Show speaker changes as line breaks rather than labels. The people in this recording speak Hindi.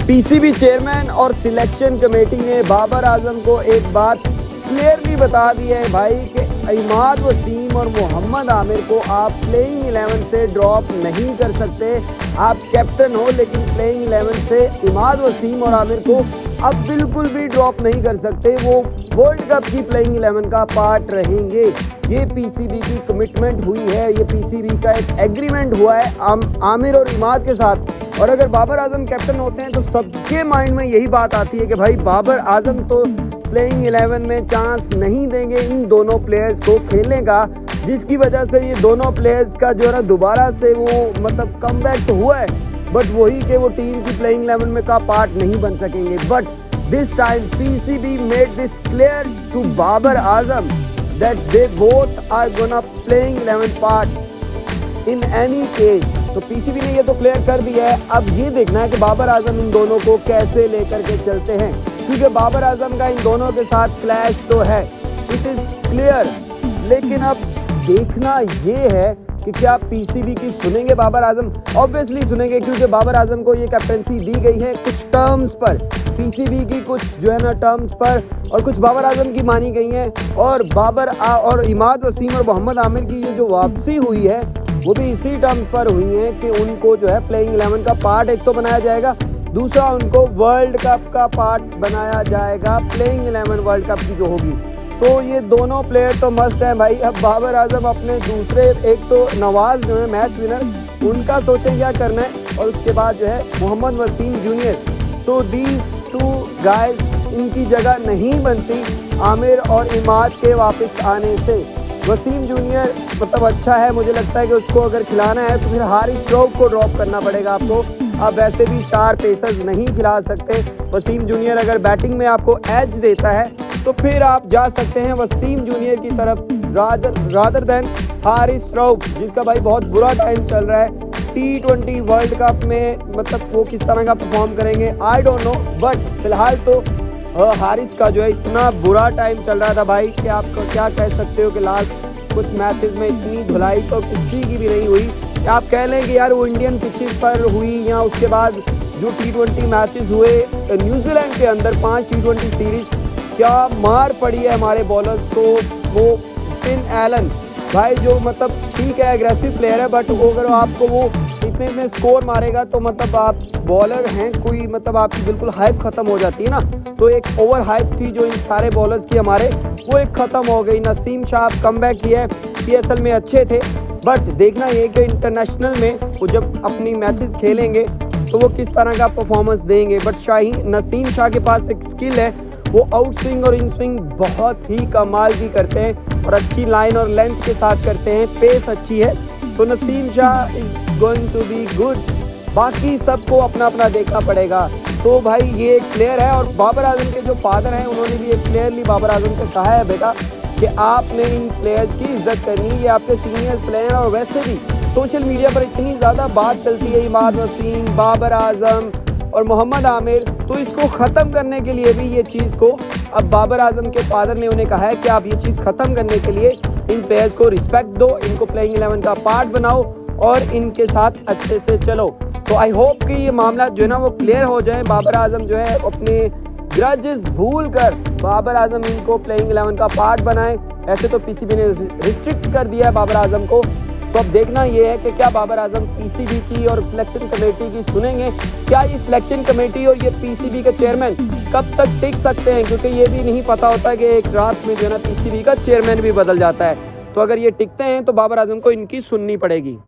पीसीबी चेयरमैन और सिलेक्शन कमेटी ने बाबर आजम को एक बात क्लियरली बता दी है भाई कि इमाद वसीम और मोहम्मद आमिर को आप प्लेइंग 11 से ड्रॉप नहीं कर सकते। आप कैप्टन हो लेकिन प्लेइंग 11 से इमाद वसीम और आमिर को आप बिल्कुल भी ड्रॉप नहीं कर सकते। वो वर्ल्ड कप की प्लेइंग 11 का पार्ट रहेंगे। ये पीसीबी की कमिटमेंट हुई है, ये पीसीबी का एक एग्रीमेंट हुआ है आमिर और इमाद के साथ। और अगर बाबर आजम कैप्टन होते हैं तो सबके माइंड में यही बात आती है कि भाई बाबर आजम तो प्लेइंग 11 में चांस नहीं देंगे इन दोनों प्लेयर्स को खेलने का, जिसकी वजह से ये दोनों प्लेयर्स का जो है ना दोबारा से वो मतलब कमबैक तो हुआ है, बट वही कि वो टीम की प्लेइंग 11 में का पार्ट नहीं बन सकेंगे। But this time PCB made this clear to Babar Azam that they both are gonna playing 11 part in any case. तो पीसीबी ने ये तो क्लियर कर दिया है। अब ये देखना है कि बाबर आजम इन दोनों को कैसे लेकर के चलते हैं, क्योंकि बाबर आजम का इन दोनों के साथ क्लैश तो है, इट इज क्लियर। लेकिन अब देखना ये है कि क्या पीसीबी की सुनेंगे बाबर आजम। ऑब्वियसली सुनेंगे, क्योंकि बाबर आजम को ये कैप्टनसी दी गई है कुछ टर्म्स पर, पीसीबी की कुछ जो है ना टर्म्स पर, और कुछ बाबर आजम की मानी गई हैं। और और इमाद वसीम और मोहम्मद आमिर की ये जो वापसी हुई है वो भी इसी टर्म्स पर हुई है कि उनको जो है प्लेइंग 11 का पार्ट एक तो बनाया जाएगा, दूसरा उनको वर्ल्ड कप का पार्ट बनाया जाएगा, प्लेइंग 11 वर्ल्ड कप की जो होगी। तो ये दोनों प्लेयर तो मस्ट हैं भाई। अब बाबर आजम अपने दूसरे, एक तो नवाज जो है मैच विनर, उनका सोचें क्या करना है, और उसके बाद जो है मोहम्मद वसीम जूनियर। तो दीज टू गाइस इनकी जगह नहीं बनती आमिर और इमाद के वापस आने से। वसीम जूनियर मतलब अच्छा है, मुझे लगता है कि उसको अगर खिलाना है तो फिर हारिस रऊफ को ड्रॉप करना पड़ेगा आपको। आप वैसे भी 4 पेसर्स नहीं खिला सकते। वसीम जूनियर अगर बैटिंग में आपको एज देता है तो फिर आप जा सकते हैं वसीम जूनियर की तरफ रादर देन हारिस रऊफ, जिसका भाई बहुत बुरा टाइम चल रहा है। T20 वर्ल्ड कप में मतलब वो किस तरह का परफॉर्म करेंगे आई डोंट नो, बट फिलहाल तो हारिस का जो है इतना बुरा टाइम चल रहा था भाई कि आप क्या कह सकते हो कि लास्ट कुछ मैचेस में इतनी धुलाई तो किसी की भी नहीं हुई। आप कह लें कि यार वो इंडियन पिचेस पर हुई, या उसके बाद जो T20 मैचेस हुए न्यूजीलैंड के अंदर 5 T20 सीरीज, क्या मार पड़ी है हमारे बॉलर्स को। वो फिन एलन भाई जो मतलब ठीक है एग्रेसिव प्लेयर है, बट अगर आपको वो इतने स्कोर मारेगा तो मतलब आप बॉलर हैं कोई, मतलब आपकी बिल्कुल हाइप खत्म हो जाती है ना। तो एक ओवर हाइप थी जो इन सारे बॉलर्स की हमारे, वो एक खत्म हो गई। नसीम शाह कमबैक किया है, PSL में अच्छे थे, बट देखना ये कि इंटरनेशनल में वो जब अपनी मैचेस खेलेंगे तो वो किस तरह का परफॉर्मेंस देंगे। बट नसीम शाह के पास एक स्किल है, वो आउट स्विंग और इन स्विंग बहुत ही कमाल की करते हैं और अच्छी लाइन और लेंथ के साथ करते हैं, पेस अच्छी है। तो Naseem Shah is going to be good. बाकी सबको अपना अपना देखना पड़ेगा। तो भाई ये प्लेयर है, और बाबर आजम के जो फादर हैं उन्होंने भी एक क्लियरली बाबर आजम से कहा है बेटा कि आपने इन प्लेयर्स की इज्जत करनी है, ये आपके सीनियर प्लेयर। और वैसे भी सोशल मीडिया पर इतनी ज़्यादा बात चलती है इमाद वसीम, बाबर आजम और मोहम्मद आमिर, तो इसको ख़त्म करने के लिए भी ये चीज़ को अब बाबर आजम के फादर ने उन्हें कहा है कि आप ये चीज़ ख़त्म करने के लिए इन प्लेयर्स को रिस्पेक्ट दो, इनको प्लेइंग 11 का पार्ट बनाओ और इनके साथ अच्छे से चलो। तो आई होप कि ये मामला जो है ना वो क्लियर हो जाए। बाबर आजम जो है अपने ग्रजेस भूल कर बाबर आजम इनको प्लेइंग 11 का पार्ट बनाए। ऐसे तो पीसीबी ने रिस्ट्रिक्ट कर दिया है बाबर आजम को। तो अब देखना ये है कि क्या बाबर आजम पीसीबी की और सिलेक्शन कमेटी की सुनेंगे। क्या ये सिलेक्शन कमेटी और ये पीसीबी के चेयरमैन कब तक टिक सकते हैं, क्योंकि ये भी नहीं पता होता कि एक रात में जो है ना पीसीबी का चेयरमैन भी बदल जाता है। तो अगर ये टिकते हैं तो बाबर आजम को इनकी सुननी पड़ेगी।